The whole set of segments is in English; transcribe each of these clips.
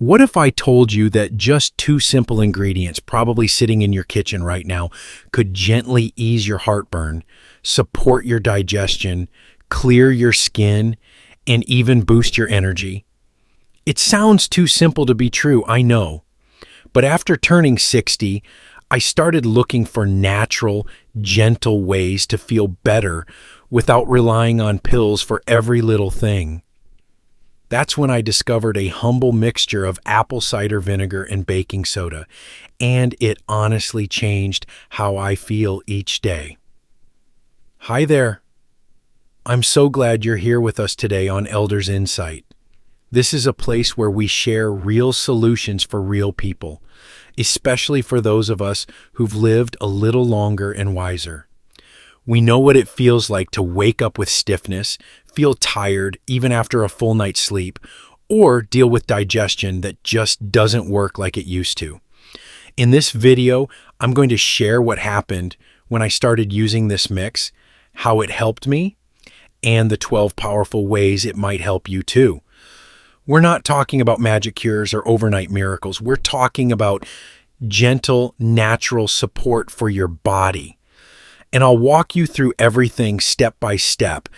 What if I told you that just two simple ingredients, probably sitting in your kitchen right now, could gently ease your heartburn, support your digestion, clear your skin, and even boost your energy? It sounds too simple to be true, I know. But after turning 60, I started looking for natural, gentle ways to feel better without relying on pills for every little thing. That's when I discovered a humble mixture of apple cider vinegar and baking soda, and it honestly changed how I feel each day. Hi there. I'm so glad you're here with us today on Elders Insight. This is a place where we share real solutions for real people, especially for those of us who've lived a little longer and wiser. We know what it feels like to wake up with stiffness, feel tired even after a full night's sleep, or deal with digestion that just doesn't work like it used to. In this video, I'm going to share what happened when I started using this mix, how it helped me, and the 12 powerful ways it might help you too. We're not talking about magic cures or overnight miracles. We're talking about gentle, natural support for your body. And I'll walk you through everything step by step,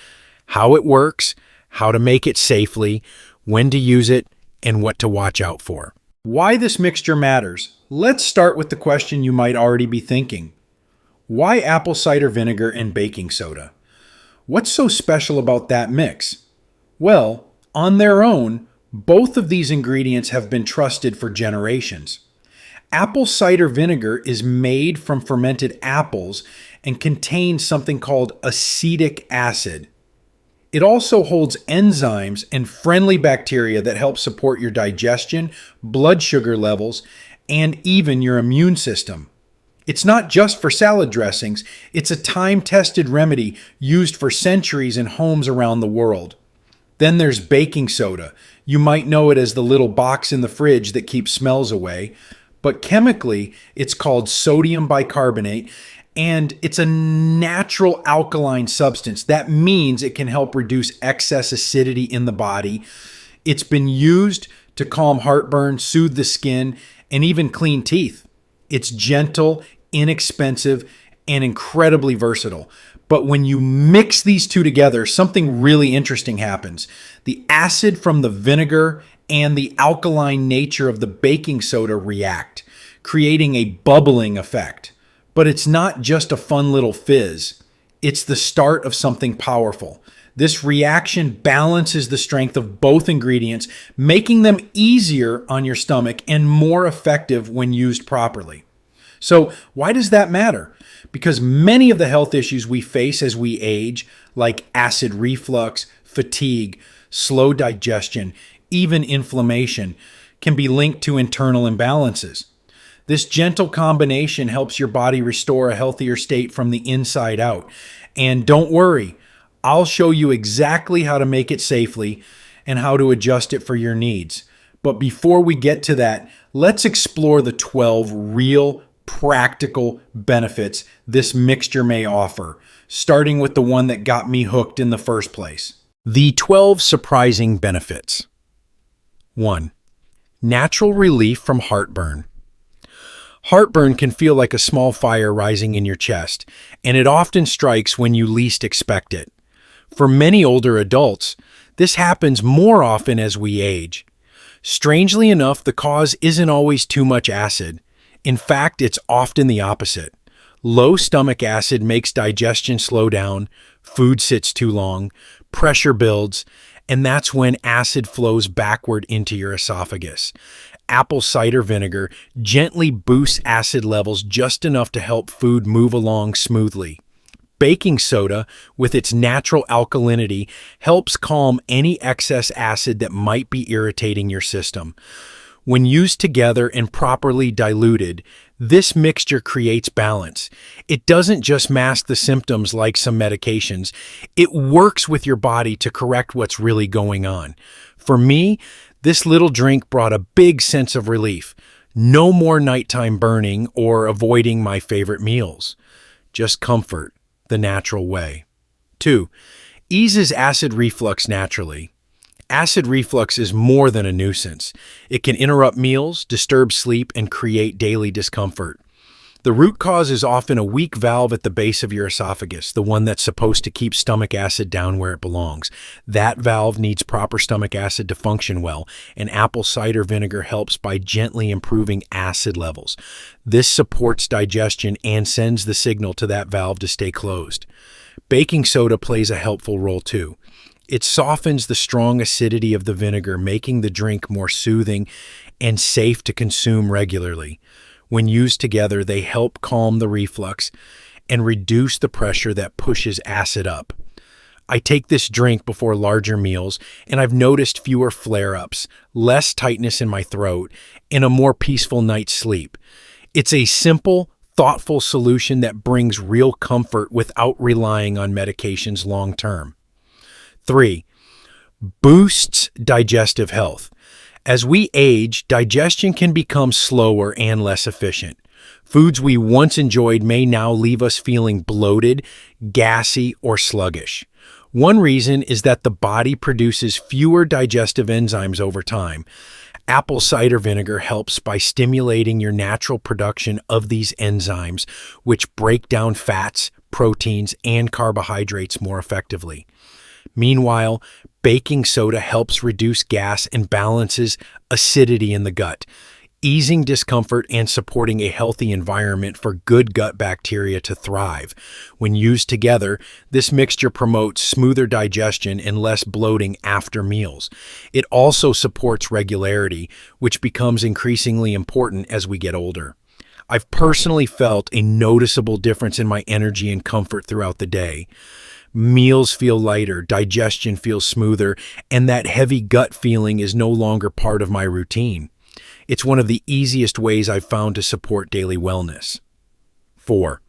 how it works, how to make it safely, when to use it, and what to watch out for. Why this mixture matters. Let's start with the question you might already be thinking. Why apple cider vinegar and baking soda? What's so special about that mix? Well, on their own, both of these ingredients have been trusted for generations. Apple cider vinegar is made from fermented apples and contains something called acetic acid. It also holds enzymes and friendly bacteria that help support your digestion, blood sugar levels, and even your immune system. It's not just for salad dressings, it's a time-tested remedy used for centuries in homes around the world. Then there's baking soda. You might know it as the little box in the fridge that keeps smells away, but chemically it's called sodium bicarbonate, and it's a natural alkaline substance. That means it can help reduce excess acidity in the body. It's been used to calm heartburn, soothe the skin, and even clean teeth. It's gentle, inexpensive, and incredibly versatile. But when you mix these two together, something really interesting happens. The acid from the vinegar and the alkaline nature of the baking soda react, creating a bubbling effect. But it's not just a fun little fizz. It's the start of something powerful. This reaction balances the strength of both ingredients, making them easier on your stomach and more effective when used properly. So why does that matter? Because many of the health issues we face as we age, like acid reflux, fatigue, slow digestion, even inflammation, can be linked to internal imbalances. This gentle combination helps your body restore a healthier state from the inside out. And don't worry, I'll show you exactly how to make it safely and how to adjust it for your needs. But before we get to that, let's explore the 12 real practical benefits this mixture may offer, starting with the one that got me hooked in the first place. The 12 surprising benefits. 1. Natural relief from heartburn. Heartburn can feel like a small fire rising in your chest, and it often strikes when you least expect it. For many older adults, this happens more often as we age. Strangely enough, the cause isn't always too much acid. In fact, it's often the opposite. Low stomach acid makes digestion slow down, food sits too long, pressure builds, and that's when acid flows backward into your esophagus. Apple cider vinegar gently boosts acid levels just enough to help food move along smoothly. Baking soda, with its natural alkalinity, helps calm any excess acid that might be irritating your system. When used together and properly diluted, this mixture creates balance. It doesn't just mask the symptoms like some medications. It works with your body to correct what's really going on. For me, this little drink brought a big sense of relief. No more nighttime burning or avoiding my favorite meals. Just comfort, the natural way. 2. Eases acid reflux naturally. Acid reflux is more than a nuisance. It can interrupt meals, disturb sleep, and create daily discomfort. The root cause is often a weak valve at the base of your esophagus, the one that's supposed to keep stomach acid down where it belongs. That valve needs proper stomach acid to function well, and apple cider vinegar helps by gently improving acid levels. This supports digestion and sends the signal to that valve to stay closed. Baking soda plays a helpful role too. It softens the strong acidity of the vinegar, making the drink more soothing and safe to consume regularly. When used together, they help calm the reflux and reduce the pressure that pushes acid up. I take this drink before larger meals, and I've noticed fewer flare-ups, less tightness in my throat, and a more peaceful night's sleep. It's a simple, thoughtful solution that brings real comfort without relying on medications long-term. 3. Boosts digestive health. As we age, digestion can become slower and less efficient. Foods we once enjoyed may now leave us feeling bloated, gassy, or sluggish. One reason is that the body produces fewer digestive enzymes over time. Apple cider vinegar helps by stimulating your natural production of these enzymes, which break down fats, proteins, and carbohydrates more effectively. Meanwhile, baking soda helps reduce gas and balances acidity in the gut, easing discomfort and supporting a healthy environment for good gut bacteria to thrive. When used together, this mixture promotes smoother digestion and less bloating after meals. It also supports regularity, which becomes increasingly important as we get older. I've personally felt a noticeable difference in my energy and comfort throughout the day. Meals feel lighter, digestion feels smoother, and that heavy gut feeling is no longer part of my routine. It's one of the easiest ways I've found to support daily wellness. 4.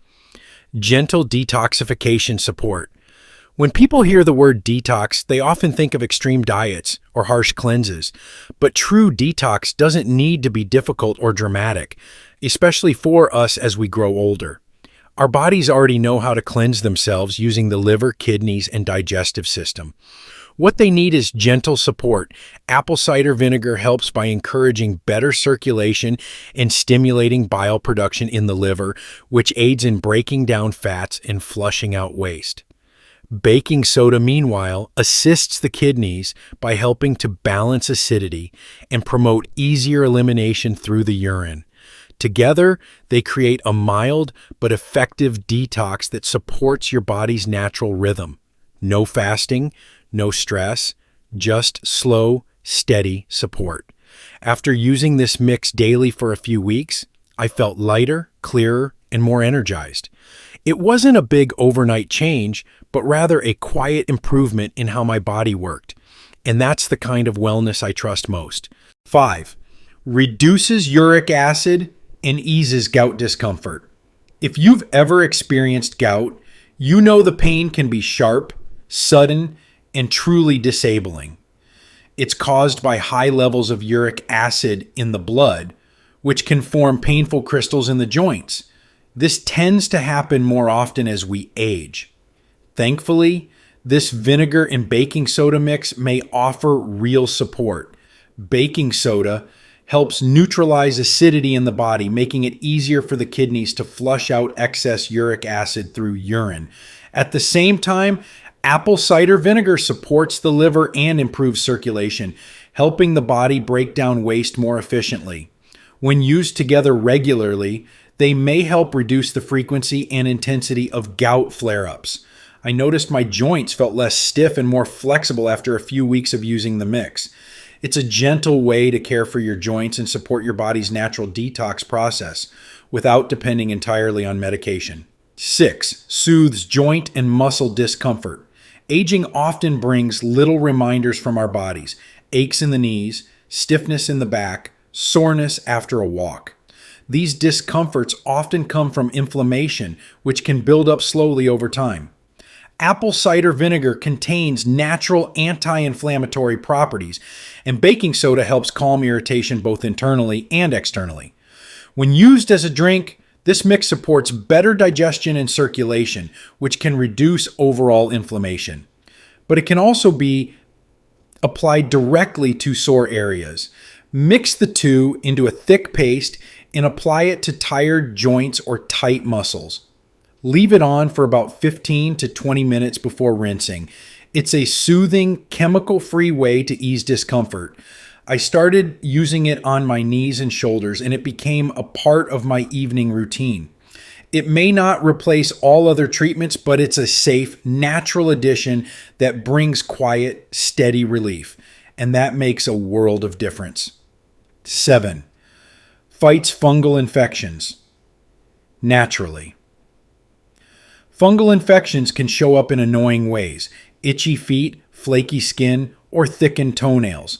Gentle detoxification support. When people hear the word detox, they often think of extreme diets or harsh cleanses. But true detox doesn't need to be difficult or dramatic, especially for us as we grow older. Our bodies already know how to cleanse themselves using the liver, kidneys, and digestive system. What they need is gentle support. Apple cider vinegar helps by encouraging better circulation and stimulating bile production in the liver, which aids in breaking down fats and flushing out waste. Baking soda, meanwhile, assists the kidneys by helping to balance acidity and promote easier elimination through the urine. Together, they create a mild but effective detox that supports your body's natural rhythm. No fasting, no stress, just slow, steady support. After using this mix daily for a few weeks, I felt lighter, clearer, and more energized. It wasn't a big overnight change, but rather a quiet improvement in how my body worked. And that's the kind of wellness I trust most. 5. Reduces uric acid and eases gout discomfort. If you've ever experienced gout, you know the pain can be sharp, sudden, and truly disabling. It's caused by high levels of uric acid in the blood, which can form painful crystals in the joints. This tends to happen more often as we age. Thankfully, this vinegar and baking soda mix may offer real support. Baking soda helps neutralize acidity in the body, making it easier for the kidneys to flush out excess uric acid through urine. At the same time, apple cider vinegar supports the liver and improves circulation, helping the body break down waste more efficiently. When used together regularly, they may help reduce the frequency and intensity of gout flare-ups. I noticed my joints felt less stiff and more flexible after a few weeks of using the mix. It's a gentle way to care for your joints and support your body's natural detox process without depending entirely on medication. 6. Soothes joint and muscle discomfort. Aging often brings little reminders from our bodies: aches in the knees, stiffness in the back, soreness after a walk. These discomforts often come from inflammation, which can build up slowly over time. Apple cider vinegar contains natural anti-inflammatory properties, and baking soda helps calm irritation both internally and externally. When used as a drink, this mix supports better digestion and circulation, which can reduce overall inflammation. But it can also be Apply directly to sore areas. Mix the two into a thick paste and apply it to tired joints or tight muscles. Leave it on for about 15 to 20 minutes before rinsing. It's a soothing, chemical-free way to ease discomfort. I started using it on my knees and shoulders, and it became a part of my evening routine. It may not replace all other treatments, but it's a safe, natural addition that brings quiet, steady relief, and that makes a world of difference. 7. Fights fungal infections naturally. Fungal infections can show up in annoying ways: itchy feet, flaky skin, or thickened toenails.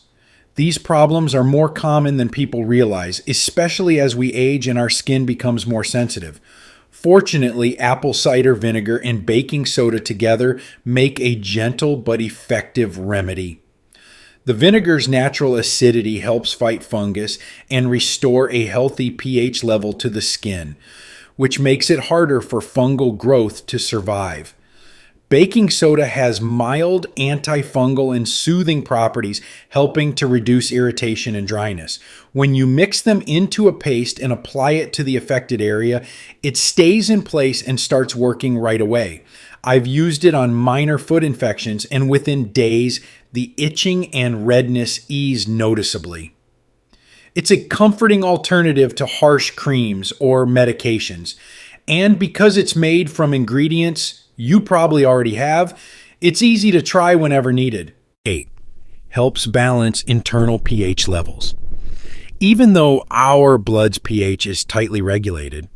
These problems are more common than people realize, especially as we age and our skin becomes more sensitive. Fortunately, apple cider vinegar and baking soda together make a gentle but effective remedy. The vinegar's natural acidity helps fight fungus and restore a healthy pH level to the skin, which makes it harder for fungal growth to survive. Baking soda has mild antifungal and soothing properties, helping to reduce irritation and dryness. When you mix them into a paste and apply it to the affected area, it stays in place and starts working right away. I've used it on minor foot infections, and within days, the itching and redness ease noticeably. It's a comforting alternative to harsh creams or medications. And because it's made from ingredients you probably already have, it's easy to try whenever needed. 8. Helps balance internal pH levels. Even though our blood's pH is tightly regulated,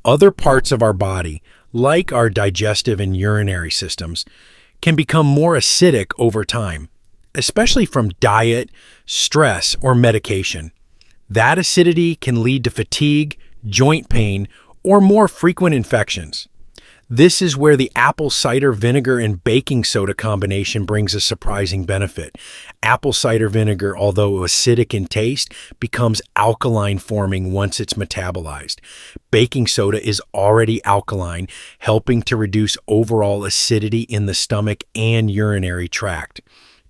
other parts of our body, like our digestive and urinary systems, can become more acidic over time, especially from diet, stress, or medication. That acidity can lead to fatigue, joint pain, or more frequent infections. This is where the apple cider vinegar and baking soda combination brings a surprising benefit. Apple cider vinegar, although acidic in taste, becomes alkaline forming once it's metabolized. Baking soda is already alkaline, helping to reduce overall acidity in the stomach and urinary tract.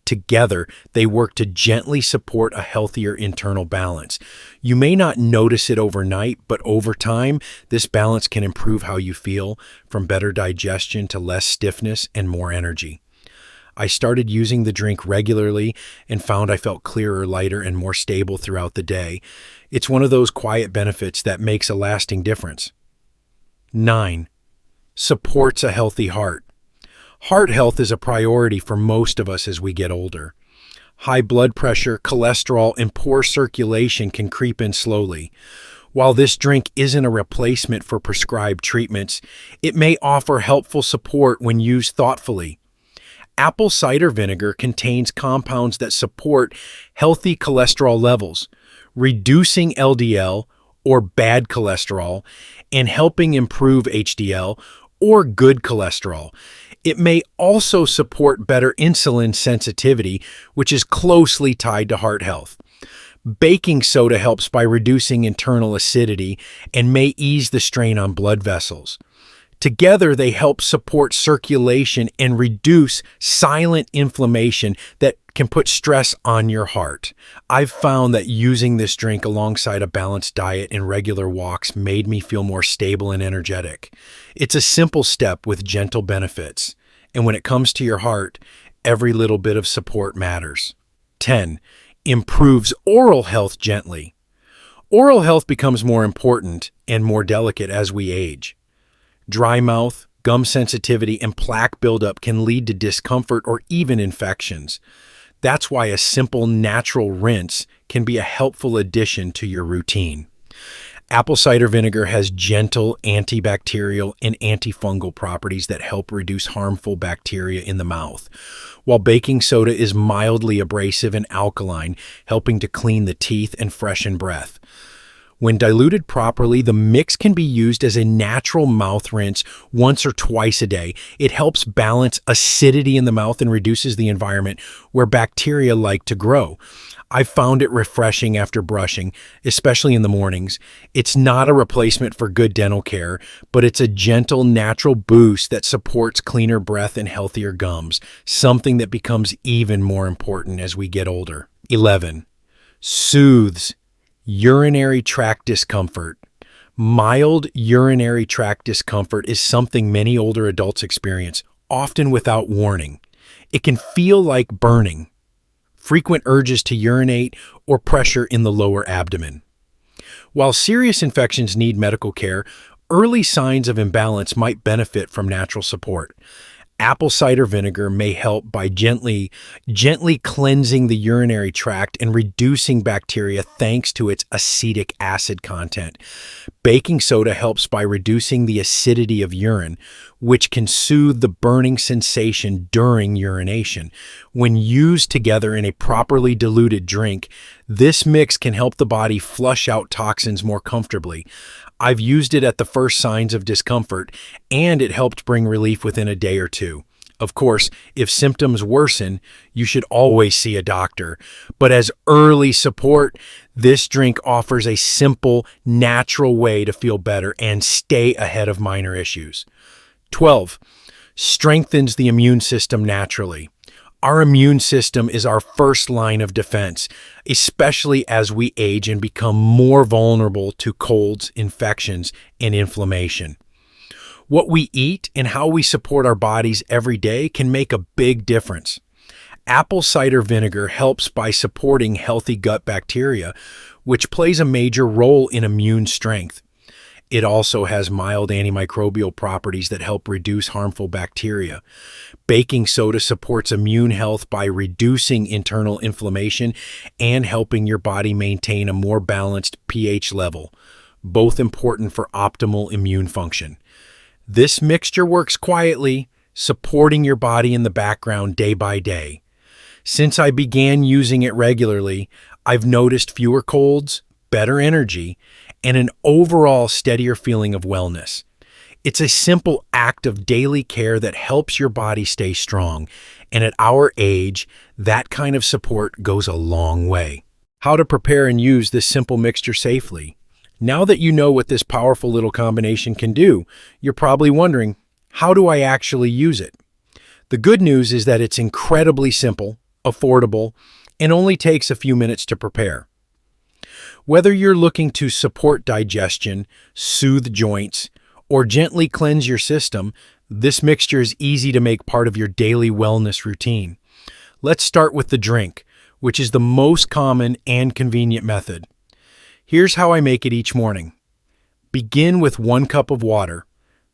Together, they work to gently support a healthier internal balance. You may not notice it overnight, but over time, this balance can improve how you feel, from better digestion to less stiffness and more energy. I started using the drink regularly and found I felt clearer, lighter, and more stable throughout the day. It's one of those quiet benefits that makes a lasting difference. 9. Supports a healthy heart. Heart health is a priority for most of us as we get older. High blood pressure, cholesterol, and poor circulation can creep in slowly. While this drink isn't a replacement for prescribed treatments, it may offer helpful support when used thoughtfully. Apple cider vinegar contains compounds that support healthy cholesterol levels, reducing LDL or bad cholesterol, and helping improve HDL or good cholesterol. It may also support better insulin sensitivity, which is closely tied to heart health. Baking soda helps by reducing internal acidity and may ease the strain on blood vessels. Together, they help support circulation and reduce silent inflammation that can put stress on your heart. I've found that using this drink alongside a balanced diet and regular walks made me feel more stable and energetic. It's a simple step with gentle benefits. And when it comes to your heart, every little bit of support matters. 10. Improves oral health gently. Oral health becomes more important and more delicate as we age. Dry mouth, gum sensitivity, and plaque buildup can lead to discomfort or even infections. That's why a simple, natural rinse can be a helpful addition to your routine. Apple cider vinegar has gentle antibacterial and antifungal properties that help reduce harmful bacteria in the mouth, while baking soda is mildly abrasive and alkaline, helping to clean the teeth and freshen breath. When diluted properly, the mix can be used as a natural mouth rinse once or twice a day. It helps balance acidity in the mouth and reduces the environment where bacteria like to grow. I've found it refreshing after brushing, especially in the mornings. It's not a replacement for good dental care, but it's a gentle, natural boost that supports cleaner breath and healthier gums, something that becomes even more important as we get older. 11. Soothes urinary tract discomfort. Mild urinary tract discomfort is something many older adults experience, often without warning. It can feel like burning, frequent urges to urinate, or pressure in the lower abdomen. While serious infections need medical care, early signs of imbalance might benefit from natural support. Apple cider vinegar may help by gently cleansing the urinary tract and reducing bacteria thanks to its acetic acid content. Baking soda helps by reducing the acidity of urine, which can soothe the burning sensation during urination. When used together in a properly diluted drink, this mix can help the body flush out toxins more comfortably. I've used it at the first signs of discomfort, and it helped bring relief within a day or two. Of course, if symptoms worsen, you should always see a doctor. But as early support, this drink offers a simple, natural way to feel better and stay ahead of minor issues. 12. Strengthens the immune system naturally. Our immune system is our first line of defense, especially as we age and become more vulnerable to colds, infections, and inflammation. What we eat and how we support our bodies every day can make a big difference. Apple cider vinegar helps by supporting healthy gut bacteria, which plays a major role in immune strength. It also has mild antimicrobial properties that help reduce harmful bacteria. Baking soda supports immune health by reducing internal inflammation and helping your body maintain a more balanced pH level, both important for optimal immune function. This mixture works quietly, supporting your body in the background day by day. Since I began using it regularly, I've noticed fewer colds, better energy, and an overall steadier feeling of wellness. It's a simple act of daily care that helps your body stay strong, and at our age, that kind of support goes a long way. How to prepare and use this simple mixture safely. Now that you know what this powerful little combination can do, you're probably wondering, how do I actually use it? The good news is that it's incredibly simple, affordable, and only takes a few minutes to prepare. Whether you're looking to support digestion, soothe joints, or gently cleanse your system, this mixture is easy to make part of your daily wellness routine. Let's start with the drink, which is the most common and convenient method. Here's how I make it each morning. Begin with 1 cup of water.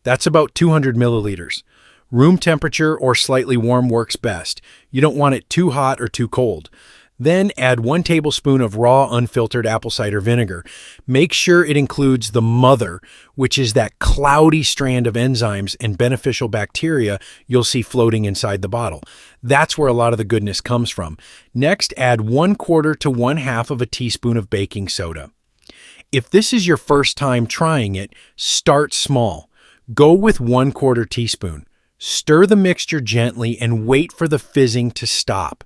That's about 200 milliliters. Room temperature or slightly warm works best. You don't want it too hot or too cold. Then add 1 tablespoon of raw unfiltered apple cider vinegar. Make sure it includes the mother, which is that cloudy strand of enzymes and beneficial bacteria you'll see floating inside the bottle. That's where a lot of the goodness comes from. Next, add 1/4 to 1/2 of a teaspoon of baking soda. If this is your first time trying it, start small. Go with 1/4 teaspoon. Stir the mixture gently and wait for the fizzing to stop.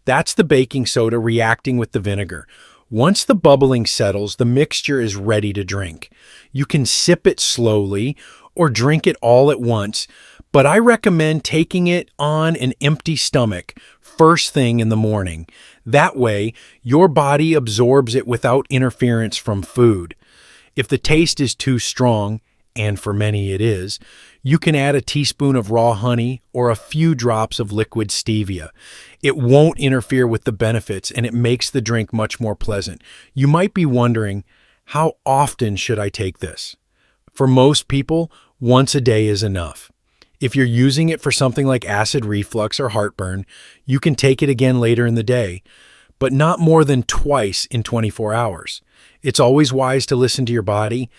That's the baking soda reacting with the vinegar. Once the bubbling settles, the mixture is ready to drink. You can sip it slowly or drink it all at once, but I recommend taking it on an empty stomach first thing in the morning. That way, your body absorbs it without interference from food. If the taste is too strong, and for many it is, you can add a teaspoon of raw honey or a few drops of liquid stevia. It won't interfere with the benefits and it makes the drink much more pleasant. You might be wondering, how often should I take this? For most people, once a day is enough. If you're using it for something like acid reflux or heartburn, you can take it again later in the day, but not more than twice in 24 hours. It's always wise to listen to your body.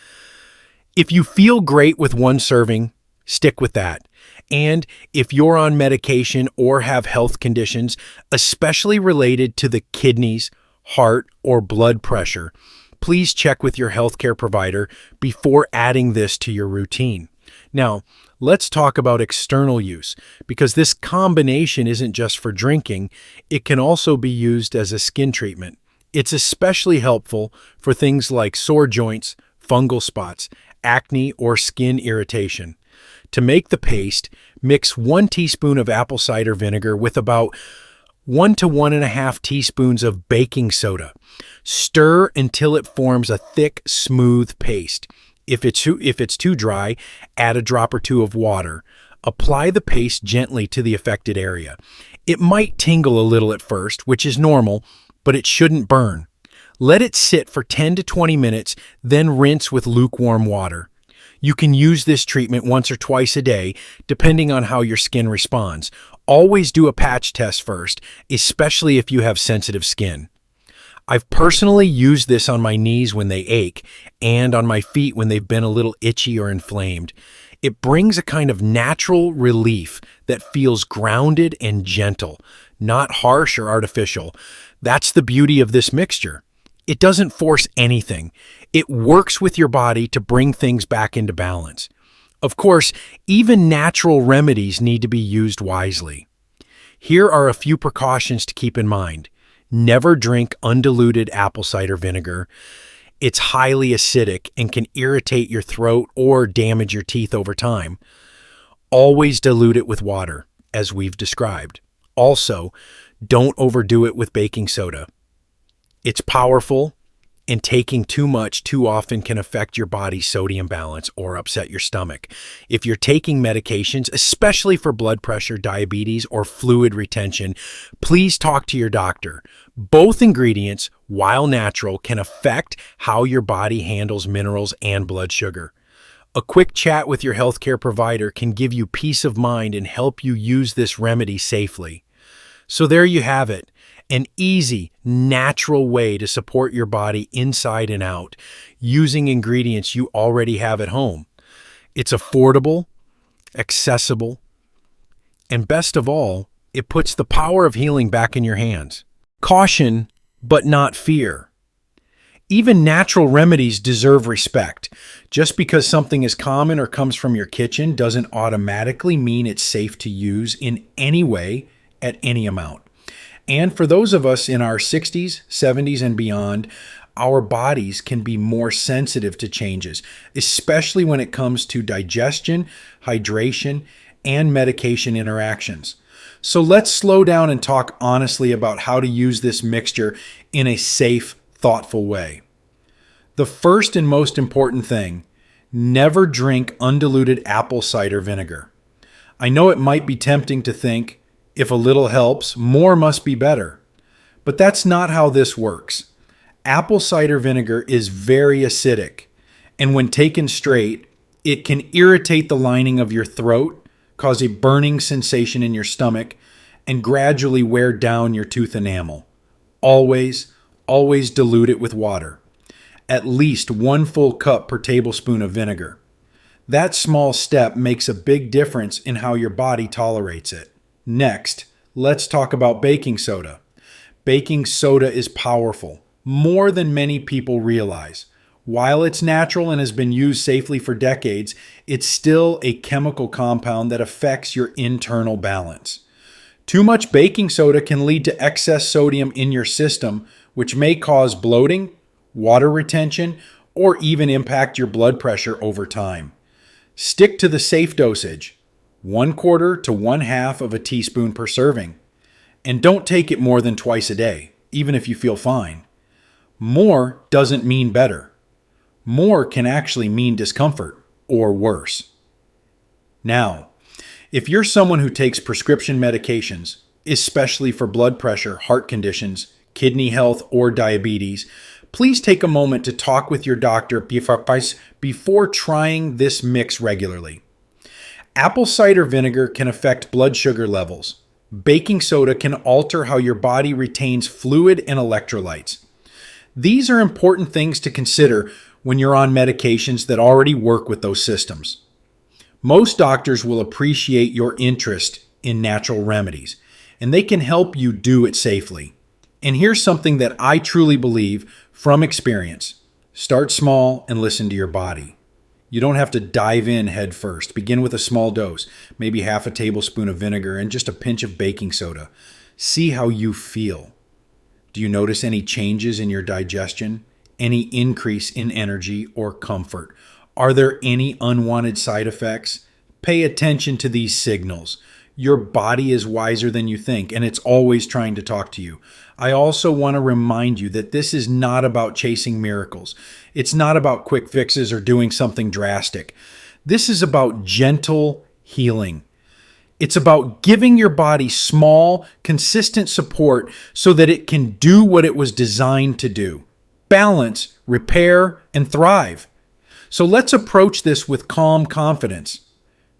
If you feel great with 1 serving, stick with that. And if you're on medication or have health conditions, especially related to the kidneys, heart, or blood pressure, please check with your healthcare provider before adding this to your routine. Now, let's talk about external use, because this combination isn't just for drinking, it can also be used as a skin treatment. It's especially helpful for things like sore joints, fungal spots, acne, or skin irritation. To make the paste, mix 1 teaspoon of apple cider vinegar with about 1 to 1.5 teaspoons of baking soda. Stir until it forms a thick, smooth paste. If it's too dry, add a drop or two of water. Apply the paste gently to the affected area. It might tingle a little at first, which is normal, but it shouldn't burn. Let it sit for 10 to 20 minutes, then rinse with lukewarm water. You can use this treatment once or twice a day, depending on how your skin responds. Always do a patch test first, especially if you have sensitive skin. I've personally used this on my knees when they ache and on my feet when they've been a little itchy or inflamed. It brings a kind of natural relief that feels grounded and gentle, not harsh or artificial. That's the beauty of this mixture. It doesn't force anything. It works with your body to bring things back into balance. Of course, even natural remedies need to be used wisely. Here are a few precautions to keep in mind. Never drink undiluted apple cider vinegar. It's highly acidic and can irritate your throat or damage your teeth over time. Always dilute it with water, as we've described. Also, don't overdo it with baking soda. It's powerful, and taking too much too often can affect your body's sodium balance or upset your stomach. If you're taking medications, especially for blood pressure, diabetes, or fluid retention, please talk to your doctor. Both ingredients, while natural, can affect how your body handles minerals and blood sugar. A quick chat with your healthcare provider can give you peace of mind and help you use this remedy safely. So there you have it. An easy, natural way to support your body inside and out, using ingredients you already have at home. It's affordable, accessible, and best of all, it puts the power of healing back in your hands. Caution, but not fear. Even natural remedies deserve respect. Just because something is common or comes from your kitchen doesn't automatically mean it's safe to use in any way at any amount. And for those of us in our 60s, 70s, and beyond, our bodies can be more sensitive to changes, especially when it comes to digestion, hydration, and medication interactions. So let's slow down and talk honestly about how to use this mixture in a safe, thoughtful way. The first and most important thing, never drink undiluted apple cider vinegar. I know it might be tempting to think, if a little helps, more must be better. But that's not how this works. Apple cider vinegar is very acidic, and when taken straight, it can irritate the lining of your throat, cause a burning sensation in your stomach, and gradually wear down your tooth enamel. Always dilute it with water. At least 1 full cup per tablespoon of vinegar. That small step makes a big difference in how your body tolerates it. Next, let's talk about baking soda. Baking soda is powerful, more than many people realize. While it's natural and has been used safely for decades, it's still a chemical compound that affects your internal balance. Too much baking soda can lead to excess sodium in your system, which may cause bloating, water retention, or even impact your blood pressure over time. Stick to the safe dosage. 1/4 to 1/2 of a teaspoon per serving. And don't take it more than twice a day, even if you feel fine. More doesn't mean better. More can actually mean discomfort, or worse. Now, if you're someone who takes prescription medications, especially for blood pressure, heart conditions, kidney health, or diabetes, please take a moment to talk with your doctor before trying this mix regularly. Apple cider vinegar can affect blood sugar levels. Baking soda can alter how your body retains fluid and electrolytes. These are important things to consider when you're on medications that already work with those systems. Most doctors will appreciate your interest in natural remedies, and they can help you do it safely. And here's something that I truly believe from experience. Start small and listen to your body. You don't have to dive in head first. Begin with a small dose, maybe half a tablespoon of vinegar and just a pinch of baking soda. See how you feel. Do you notice any changes in your digestion? Any increase in energy or comfort? Are there any unwanted side effects? Pay attention to these signals. Your body is wiser than you think, and it's always trying to talk to you. I also want to remind you that this is not about chasing miracles. It's not about quick fixes or doing something drastic. This is about gentle healing. It's about giving your body small, consistent support so that it can do what it was designed to do: balance, repair, and thrive. So let's approach this with calm confidence.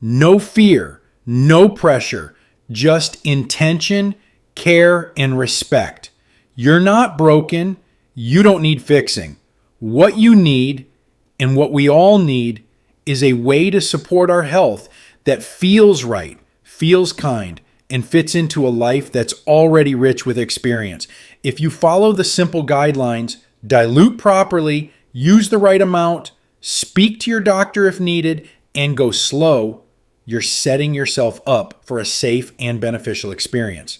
No fear, no pressure, just intention, care, and respect. You're not broken. You don't need fixing. What you need, and what we all need, is a way to support our health that feels right, feels kind, and fits into a life that's already rich with experience. If you follow the simple guidelines, dilute properly, use the right amount, speak to your doctor if needed, and go slow, you're setting yourself up for a safe and beneficial experience.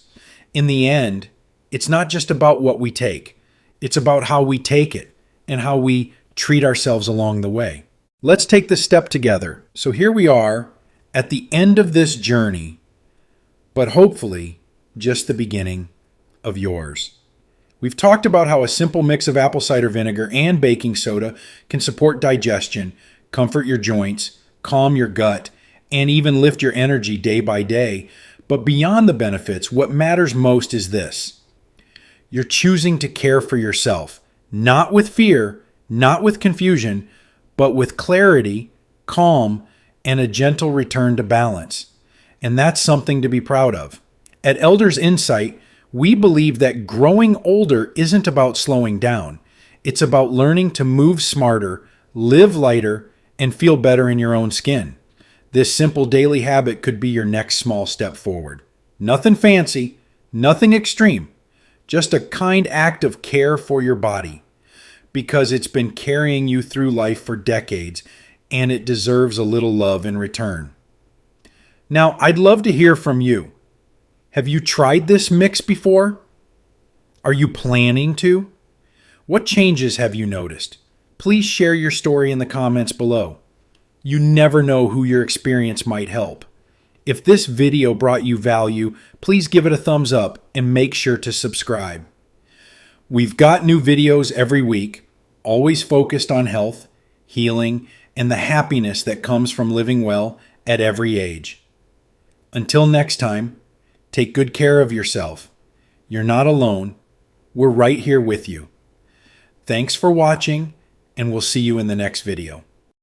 In the end, it's not just about what we take. It's about how we take it and how we treat ourselves along the way. Let's take this step together. So here we are at the end of this journey, but hopefully just the beginning of yours. We've talked about how a simple mix of apple cider vinegar and baking soda can support digestion, comfort your joints, calm your gut, and even lift your energy day by day. But beyond the benefits, what matters most is this: you're choosing to care for yourself, not with fear, not with confusion, but with clarity, calm, and a gentle return to balance. And that's something to be proud of. At Elders Insight, we believe that growing older isn't about slowing down. It's about learning to move smarter, live lighter, and feel better in your own skin. This simple daily habit could be your next small step forward. Nothing fancy, nothing extreme, just a kind act of care for your body, because it's been carrying you through life for decades, and it deserves a little love in return. Now, I'd love to hear from you. Have you tried this mix before? Are you planning to? What changes have you noticed? Please share your story in the comments below. You never know who your experience might help. If this video brought you value, please give it a thumbs up and make sure to subscribe. We've got new videos every week, always focused on health, healing, and the happiness that comes from living well at every age. Until next time, take good care of yourself. You're not alone. We're right here with you. Thanks for watching, and we'll see you in the next video.